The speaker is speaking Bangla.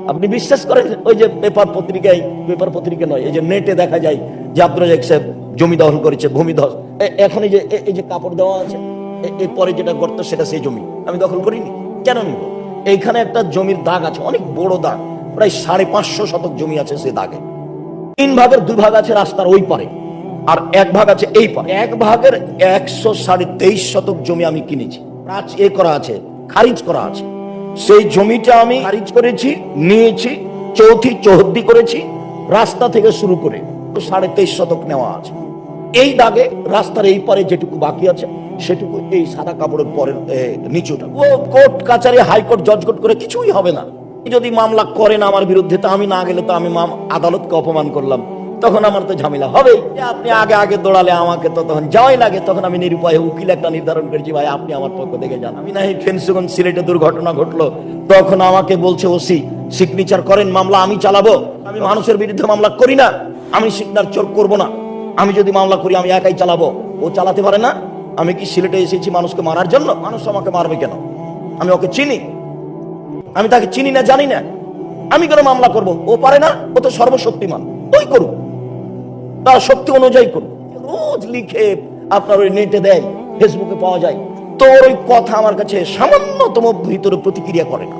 আপনি বিশ্বাস করেন ওই যে পেপার পত্রিকা নয়, এই যে নেটে দেখা যায় যে আব্দুর রাজ্জাক সাহেব জমি দখল করেছে, ভূমি ধস। এখন এই যে কাপড় দেওয়া আছে, এরপরে যেটা গর্ত সেটা সেই জমি আমি দখল করিনি, কেন নিব? এইখানে একটা জমির দাগ আছে, অনেক বড় দাগ, প্রায় 550 শতক জমি আছে। সে দাগে 3 ভাগের 2 ভাগ আছে রাস্তার ওই পারে, আর 1 ভাগ আছে এই পারে। 1 ভাগের 123.5 শতক জমি আমি কিনেছি, করা আছে, খারিজ করা আছে। সেই জমিটা আমি খারিজ করেছি, নিয়েছি, চৌহদ্দি করেছি, রাস্তা থেকে শুরু করে 23.5 শতক নেওয়া আছে। এই দাগে রাস্তার এই পারে যেটুকু বাকি আছে সেটুকু এই সাদা কাপড়ের পরের নিচুটা। ও কোর্ট কাচারি, হাইকোর্ট, জজ কোর্ট করে কিছুই হবে না। যদি মামলা করেন আমার বিরুদ্ধে, তো আমি না গেলে তো আমি আদালতকে অপমান করলাম, তখন আমার তো ঝামেলা হবে। আপনি আগে দৌড়ালে আমাকে তো তখন যাওয়াই লাগে। তখন আমি নিরুপায় উকিল একটা নির্ধারণ করেছি, ভাই আপনি আমার পক্ষ থেকে যান। আমি না ফেন্সগঞ্জ সিলেটে দুর্ঘটনা ঘটলো, তখন আমাকে বলছে ওসি সিগনেচার করেন, মামলা আমি চালাবো। আমি মানুষের বিরুদ্ধে মামলা করি না, আমি সিগনেচার করবো না। আমি যদি মামলা করি আমি একাই চালাবো, ও চালাতে পারে না। আমি কি সিলেটে এসেছি মানুষকে মারার জন্য? মানুষ আমাকে মারবে কেন? আমি ওকে চিনি, আমি তাকে চিনি না, জানি না। আমি কেন মামলা করব? ও পারে না, ও তো সর্বশক্তিমান, ওই করুক, তার শক্তি অনুযায়ী করুক। রোজ লিখে আপনার ওই নেটে দেয়, ফেসবুকে পাওয়া যায়, তোর ওই কথা আমার কাছে সামান্যতম ভিতরে প্রতিক্রিয়া করে না।